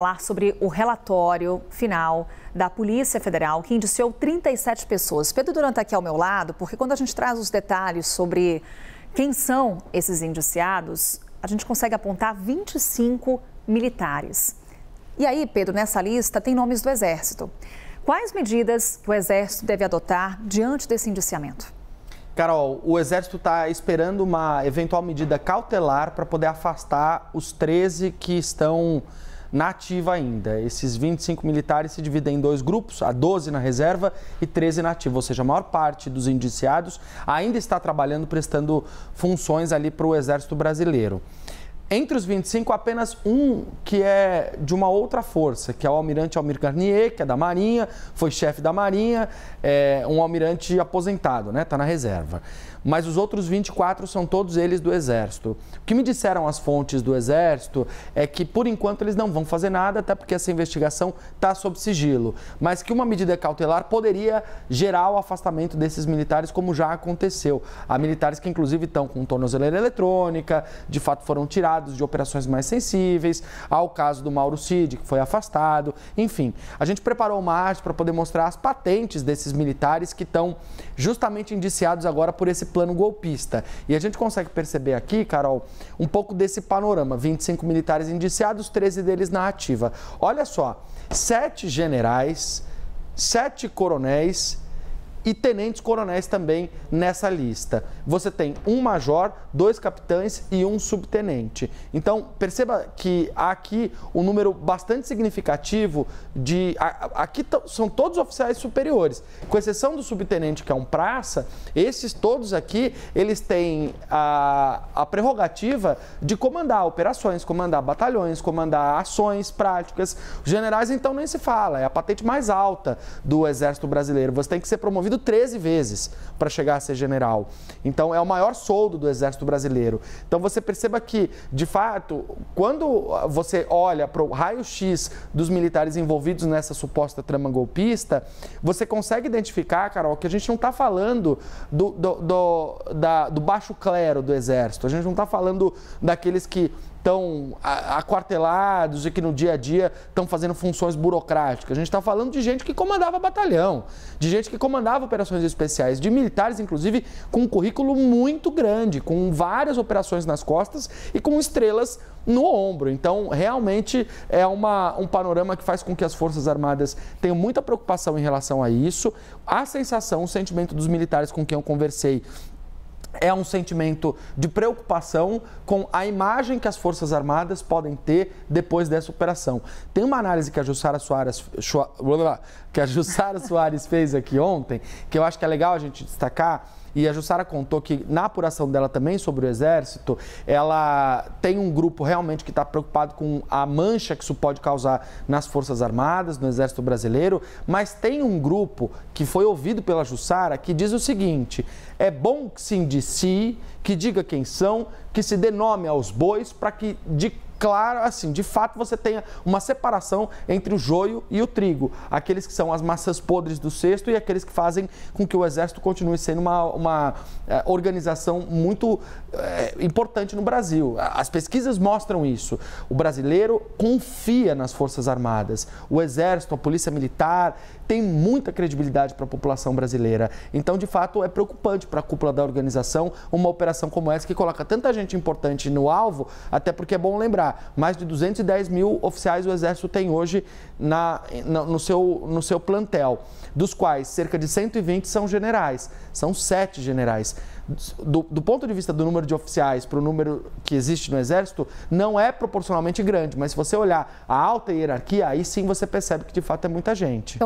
Falar sobre o relatório final da Polícia Federal, que indiciou 37 pessoas. Pedro Duran está aqui ao meu lado, porque quando a gente traz os detalhes sobre quem são esses indiciados, a gente consegue apontar 25 militares. E aí, Pedro, nessa lista tem nomes do Exército. Quais medidas o Exército deve adotar diante desse indiciamento? Carol, o Exército está esperando uma eventual medida cautelar para poder afastar os 13 que estão na ativa ainda. Esses 25 militares se dividem em dois grupos, há 12 na reserva e 13 na ativa, ou seja, a maior parte dos indiciados ainda está trabalhando, prestando funções ali para o Exército Brasileiro. Entre os 25, apenas um que é de uma outra força, que é o almirante Almir Garnier, que é da Marinha, foi chefe da Marinha, é um almirante aposentado, né? Está na reserva. Mas os outros 24 são todos eles do Exército. O que me disseram as fontes do Exército é que, por enquanto, eles não vão fazer nada, até porque essa investigação está sob sigilo, mas que uma medida cautelar poderia gerar o afastamento desses militares, como já aconteceu. Há militares que, inclusive, estão com tornozeleira eletrônica, de fato foram tirados de operações mais sensíveis, há o caso do Mauro Cid, que foi afastado, enfim. A gente preparou uma arte para poder mostrar as patentes desses militares que estão justamente indiciados agora por esse plano golpista. E a gente consegue perceber aqui, Carol, um pouco desse panorama. 25 militares indiciados, 13 deles na ativa. Olha só, 7 generais, 7 coronéis e tenentes-coronéis também nessa lista. Você tem um major, 2 capitães e um subtenente. Então, perceba que há aqui um número bastante significativo de... Aqui são todos oficiais superiores, com exceção do subtenente, que é um praça. Esses todos aqui, eles têm a prerrogativa de comandar operações, comandar batalhões, comandar ações práticas. Os generais, então, nem se fala. É a patente mais alta do Exército Brasileiro. Você tem que ser promovido 13 vezes para chegar a ser general. Então, é o maior soldo do Exército Brasileiro. Então, você perceba que, de fato, quando você olha para o raio-x dos militares envolvidos nessa suposta trama golpista, você consegue identificar, Carol, que a gente não está falando do baixo clero do Exército. A gente não está falando daqueles que estão aquartelados e que no dia a dia estão fazendo funções burocráticas. A gente está falando de gente que comandava batalhão, de gente que comandava operações especiais, de militares, inclusive, com um currículo muito grande, com várias operações nas costas e com estrelas no ombro. Então, realmente é um panorama que faz com que as Forças Armadas tenham muita preocupação em relação a isso. A sensação, o sentimento dos militares com quem eu conversei é um sentimento de preocupação com a imagem que as Forças Armadas podem ter depois dessa operação. Tem uma análise que a Jussara Soares fez aqui ontem, que eu acho que é legal a gente destacar, e a Jussara contou que na apuração dela também sobre o Exército, ela tem um grupo realmente que está preocupado com a mancha que isso pode causar nas Forças Armadas, no Exército Brasileiro, mas tem um grupo que foi ouvido pela Jussara que diz o seguinte: é bom que se indicie, que diga quem são, que se dê nome aos bois, para que claro, assim, de fato você tenha uma separação entre o joio e o trigo. Aqueles que são as maçãs podres do cesto e aqueles que fazem com que o Exército continue sendo uma organização muito importante no Brasil. As pesquisas mostram isso. O brasileiro confia nas Forças Armadas. O Exército, a Polícia Militar, tem muita credibilidade para a população brasileira. Então, de fato, é preocupante para a cúpula da organização uma operação como essa que coloca tanta gente importante no alvo, até porque é bom lembrar, mais de 210 mil oficiais o Exército tem hoje no seu plantel, dos quais cerca de 120 são generais, são 7 generais. Do ponto de vista do número de oficiais para o número que existe no Exército, não é proporcionalmente grande, mas se você olhar a alta hierarquia, aí sim você percebe que de fato é muita gente.